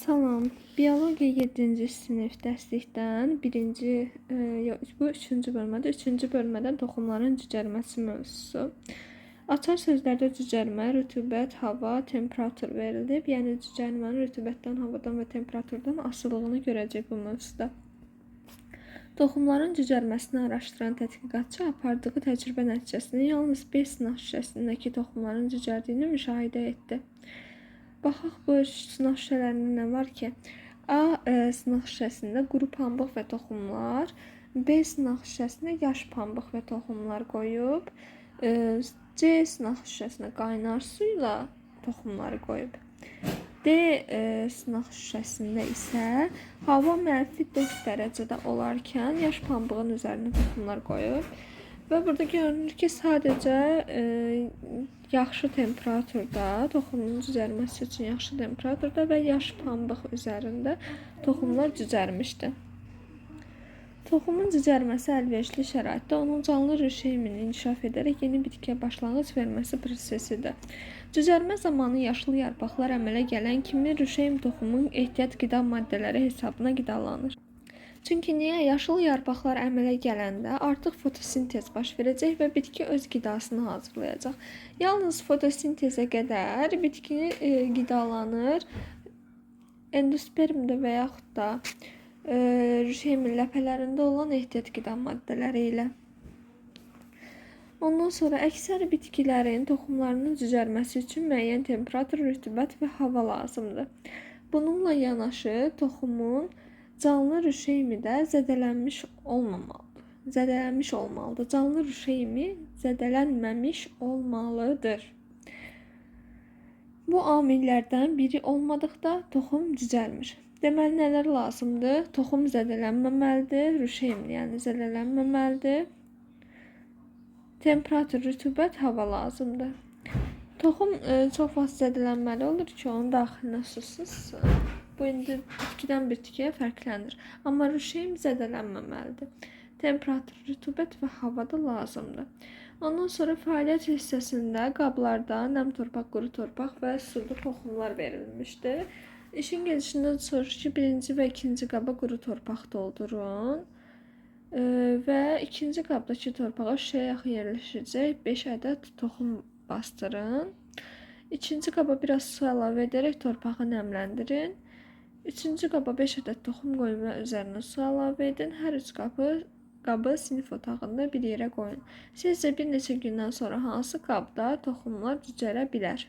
Salam, biologiya 7-ci sinif dərslikdən bu 3-cü bölmədə 3-cü bölmədən toxumların cücərməsi mövzusu. Açar sözlərdə cücərmə, rütubət, hava, temperatur verilib. Yəni cücərmənin rütubətdən, havadan və temperaturdan asılılığını görəcək bu mövzuda. Toxumların cücərməsini araşdıran tədqiqatçı apardığı təcrübə nəticəsində yalnız B sınaq şüşəsindəki toxumların cücərdiyini müşahidə etdi. Baxaq bu sınaq şüşələrində nə var ki? A sınaq şüşəsində quru pambıq və toxumlar, B sınaq şüşəsində yaş pambıq və toxumlar qoyub, C sınaq şüşəsinə qaynar su ilə toxumları qoyub. D sınaq şüşəsində isə hava -4 dərəcədə olarkən yaş pambığın üzərinə toxumlar qoyub. Və burada görünür ki, sadəcə yaxşı temperaturda, toxumun cücərməsi üçün yaxşı temperaturda və yaş pambıq üzərində toxumlar cücərmişdi. Toxumun cücərməsi əlverişli şəraitdə onun canlı rüşeymini inkişaf edərək yeni bitkiyə başlanğıc verməsi prosesidir. Cücərmə zamanı yaşıl yarpaqlar əmələ gələn kimi rüşeym toxumun ehtiyat qida maddələri hesabına qidalanır. Çünki niyə? Yaşıl yarpaqlar əmələ gələndə artıq fotosintez baş verəcək və bitki öz qidasını hazırlayacaq. Yalnız fotosintezə qədər bitki qidalanır endospermdə və yaxud da rüşeymin ləpələrində olan ehtiyat qida maddələri ilə. Ondan sonra əksər bitkilərin toxumlarının cücərməsi üçün müəyyən temperatur, rütubət və hava lazımdır. Bununla yanaşı toxumun canlı rüşeymi də zədələnmiş olmalıdır. Canlı rüşeymi zədələnməmiş olmalıdır. Bu amillərdən biri olmadıqda toxum cücərmir. Deməli, nələr lazımdır? Toxum zədələnməməlidir, rüşeym yəni zədələnməməlidir. Temperatur, rütubət, hava lazımdır. Toxum çox vaxt zədələnməli olur ki, onun daxilinə su sızsın. Bu indi bitkidən bitkiyə fərqlənir. Amma rüşeym zədələnməməlidir. Temperatur, rütubət və hava da lazımdır. Ondan sonra fəaliyyət hissəsində qablarda nəm torpaq, quru torpaq və sulu toxumlar verilmişdir. İşin gedişində soruşur ki, 1-ci və 2-ci qaba quru torpaq doldurun və 2-ci qabdakı torpağa şüşəyə yaxın yerləşəcək 5 ədəd toxum bastırın. 2-ci qaba biraz su əlavə edərək torpağı nəmləndirin. 3-cü qaba 5 ədəd toxum qoyun və üzərinə su əlavə edin. Hər 3 qabı sinif otağında bir yerə qoyun. Sizcə bir neçə gündən sonra hansı qabda toxumlar cücərə bilər?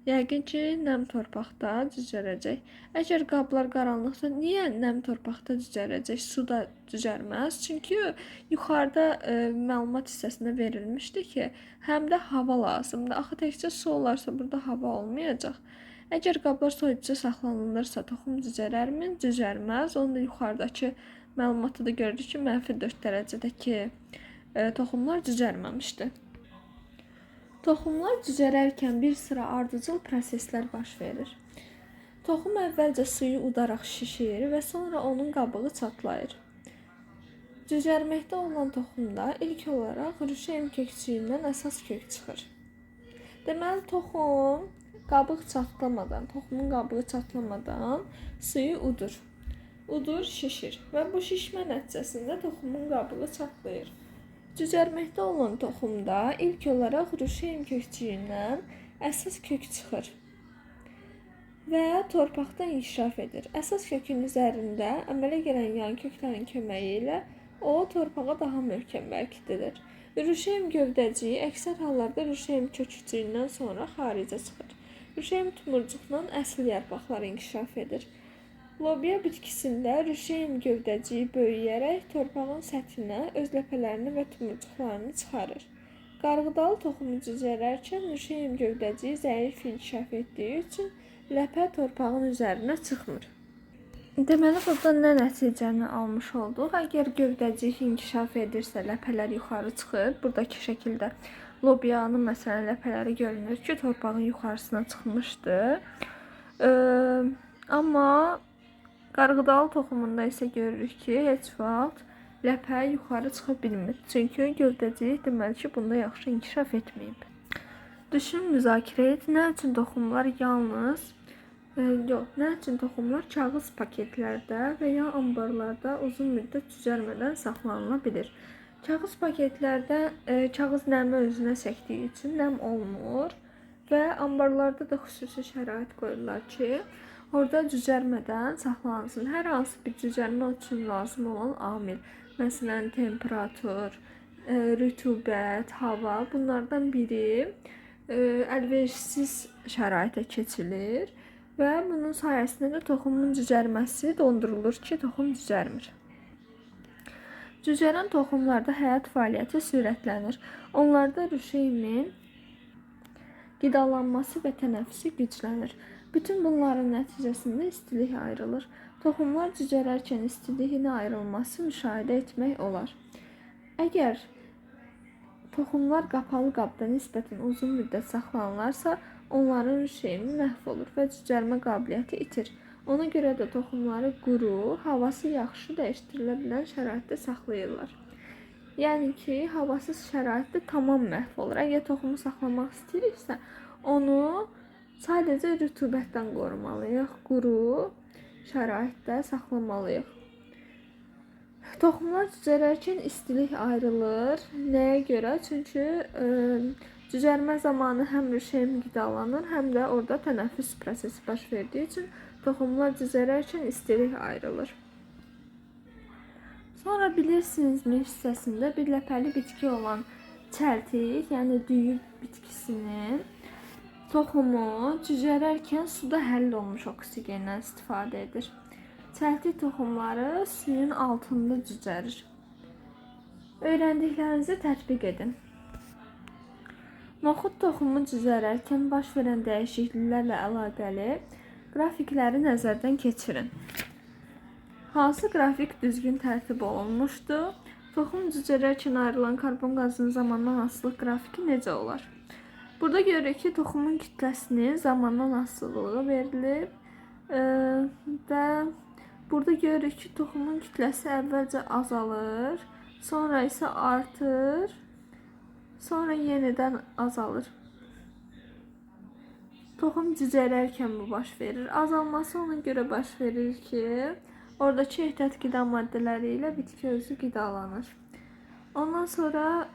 Yəqin ki, nəm torpaqda cücərəcək. Əgər qablar qaranlıqsa, niyə nəm torpaqda cücərəcək, suda cücərməz? Çünki yuxarıda məlumat hissəsində verilmişdi ki, həm də hava lazımdır. Axı təkcə su olarsa, burada hava olmayacaq. Əgər qablar soyuducu saxlanılırsa, toxum cücərərmi? Cücərməz. Onu da yuxarıdakı məlumatda da görürük ki, -4 dərəcədəki toxumlar cücərməmişdir. Toxumlar cücərərkən bir sıra ardıcıl proseslər baş verir. Toxum əvvəlcə suyu udaraq şişir və sonra onun qabığı çatlayır. Cücərməkdə olan toxumda ilk olaraq rüşeym kökçüyündən əsas kök çıxır. Deməli, toxumun qabığı çatlamadan suyu udur, şişir və bu şişmə nəticəsində toxumun qabığı çatlayır. Cücərməkdə olan toxumda ilk olaraq rüşeym kökçüyündən əsas kök çıxır və torpaqda inkişaf edir. Əsas kökün üzərində əmələ gələn yan köklərin köməyi ilə o torpağa daha möhkəm bərkitilir. Rüşeym gövdəciyi əksər hallarda rüşeym kökçüyündən sonra xaricə çıxır. Rüşeym tumurcuqdan əsl yarpaqlar inkişaf edir. Lobya bitkisində rüşeym gövdəciyi böyüyərək torpağın səthinə öz ləpələrini və tumurcuqlarını çıxarır. Qarğıdalı toxumu cücərərkən rüşeym gövdəciyi zəif inkişaf etdiyi üçün ləpə torpağın üzərinə çıxmır. Deməli, burada nə nəticəni almış olduq? Əgər gövdəcik inkişaf edirsə, ləpələr yuxarı çıxır. Buradakı şəkildə lobyanın məsələn ləpələri görünür ki, torpağın yuxarısına çıxmışdır. Amma qarğıdalı toxumunda isə görürük ki, heç vaxt ləpə yuxarı çıxa bilmir. Çünki gövdəcik deməli ki, bunda yaxşı inkişaf etməyib. Düşün, müzakirə et, nə üçün toxumlar yalnız Yox, nə üçün toxumlar kağız paketlərdə və ya anbarlarda uzun müddət cücərmədən saxlanıla bilir? Kağız paketlərdə kağız nəmi özünə çəkdiyi üçün nəm olmur və anbarlarda da xüsusi şərait qoyurlar ki, orada cücərmədən saxlanılsın. Hər hansı bir cücərmə üçün lazım olan amil, məsələn temperatur, rütubət, hava, bunlardan biri əlverişsiz şəraitə keçilir və bunun sayəsində də toxumun cücərməsi dondurulur ki, toxum cücərmir. Cücərən toxumlarda həyat fəaliyyəti sürətlənir. Onlarda rüşeymin qidalanması və tənəffüsü güclənir. Bütün bunların nəticəsində istilik ayrılır. Toxumlar cücərərkən istiliyin ayrılması müşahidə etmək olar. Əgər toxumlar qapalı qabda nisbətən uzun müddət saxlanılarsa, onların rüşeymi məhv olur və cücərmə qabiliyyəti itir. Ona görə də toxumları quru, havası yaxşı dəyişdirilə bilən şəraitdə saxlayırlar. Yəni ki, havasız şəraitdə tamam məhv olur. Əgər toxumu saxlamaq istəyiriksə, onu sadəcə rütubətdən qorumalıyıq, quru şəraitdə saxlamalıyıq. Toxumlar cücərərkən istilik ayrılır. Nəyə görə? Çünki cücərmə zamanı həm rüşeym qidalanır, həm də orada tənəffüs prosesi baş verdiyi üçün toxumlar cücərərkən istilik ayrılır. Sonra bilirsinizmi hissəsində bir ləpəli bitki olan çəltik, yəni düyü bitkisinin toxumu cücərərkən suda həll olmuş oksigendən istifadə edir. Çəltik toxumları suyun altında cücərir. Öyrəndiklərinizi tətbiq edin. Noxud toxumu cücərərkən baş verən dəyişikliklərlə əlaqəli qrafikləri nəzərdən keçirin. Hansı qrafik düzgün tərtib olunmuşdu? Toxum cücərərkən ayrılan karbon qazının zamandan asılılıq qrafiki necə olar? Burada görürük ki, toxumun kütləsinin zamandan asılılığı verilib və burada görürük ki, toxumun kütləsi əvvəlcə azalır, sonra isə artır, sonra yenidən azalır. Toxum cücərərkən bu baş verir. Azalması ona görə baş verir ki, oradakı ehtiyat qida maddələri ilə bitki özü qidalanır. Ondan sonra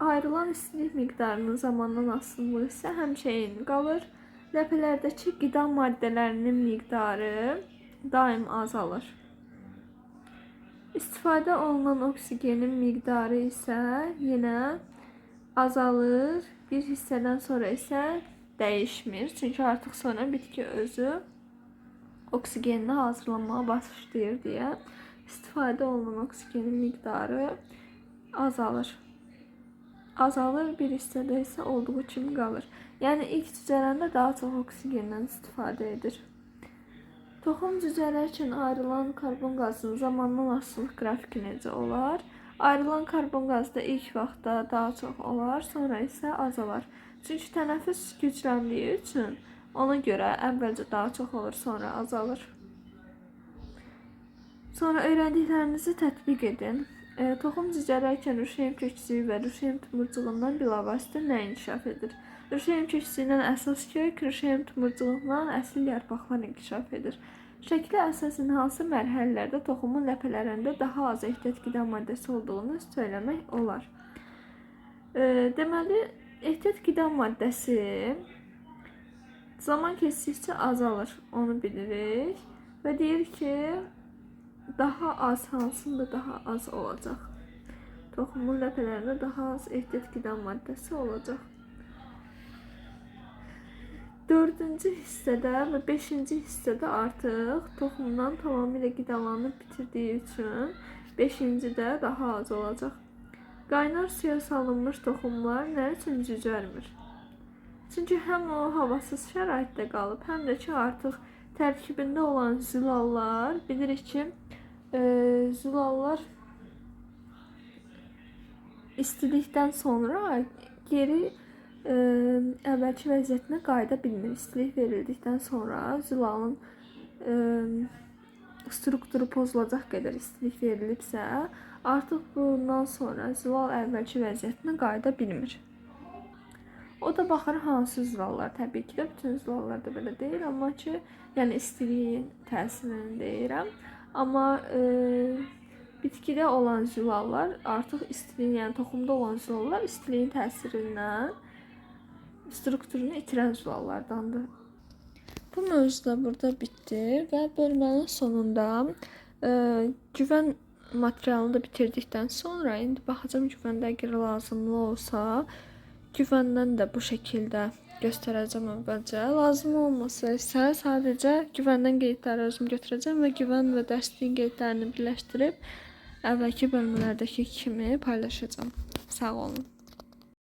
ayrılan istilik miqdarının zamandan asılılığı isə həmişə eyni qalır. Ləpələrdəki qida maddələrinin miqdarı daim azalır. İstifadə olunan oksigenin miqdarı isə yenə azalır. Bir hissədən sonra isə dəyişmir. Çünki artıq sonra bitki özü oksigenini hazırlamaya başlayır deyə istifadə olunan oksigenin miqdarı azalır. Azalır, bir hissədə isə olduğu kimi qalır. Yəni ilk cücərəndə daha çox oksigenden istifadə edir. Toxum cücərərkən ayrılan karbon qazının zamandan asılılıq qrafiki necə olar? Ayrılan karbon qazı da ilk vaxtda daha çox olar, sonra isə azalar. Çünki tənəffüs gücləndiyi üçün ona görə əvvəlcə daha çox olur, sonra azalır. Sonra öyrəndiklərinizi tətbiq edin. Toxum cücərərkən rüşeym köksüyü və rüşeym tumurcuğundan bilavasitə nə inkişaf edir? Rüşeym köksüyündən əsas kök, rüşeym tumurcuğundan əsl yarpaqlar inkişaf edir. Şəklə əsasən hansı mərhələlərdə toxumun ləpələrində daha az ehtiyat qida maddəsi olduğunu söyləmək olar? Deməli, ehtiyat qida maddəsi zaman keçdikcə azalır, onu bilirik və deyir ki, daha az hansında daha az olacaq. Toxumun ləpələrində daha az ehtiyat qida maddəsi olacaq. 4-cü hissədə və 5-ci hissədə artıq toxumdan tamamilə qidalanıb bitirdiyi üçün 5-cidə daha az olacaq. Qaynar suya salınmış toxumlar nə üçün cücərmir? Çünki həm o havasız şəraitdə qalıb, həm də ki artıq tərkibində olan zülallar, bilirik ki, zülallar istilikdən sonra geri əvvəlki vəziyyətinə qayıda bilmir. İstilik verildikdən sonra zülalın strukturu pozulacaq qədər istilik verilibsə, artıq bundan sonra zülal əvvəlki vəziyyətinə qayıda bilmir. O da baxır hansı zülallar. Təbii ki də bütün zülallarda belə deyil, amma ki, yəni istiliyin təsirini deyirəm. Amma bitkidə olan zülallar artıq istiliyin, yəni toxumda olan zülallar istiliyin təsirindən strukturunu itirən zülallardandır. Bu mövzu da burada bitdi və bölmənin sonunda güvən materialını da bitirdikdən sonra indi baxacağım güvəndə əgər lazımlı olsa güvəndən də bu şəkildə göstərəcəm əvvəlcə. Lazım olmasa isə sadəcə güvəndən qeydləri özüm götürəcəm və güvən və dərsliyin qeydlərini birləşdirib əvvəlki bölmələrdəki kimi paylaşacağım. Sağ olun.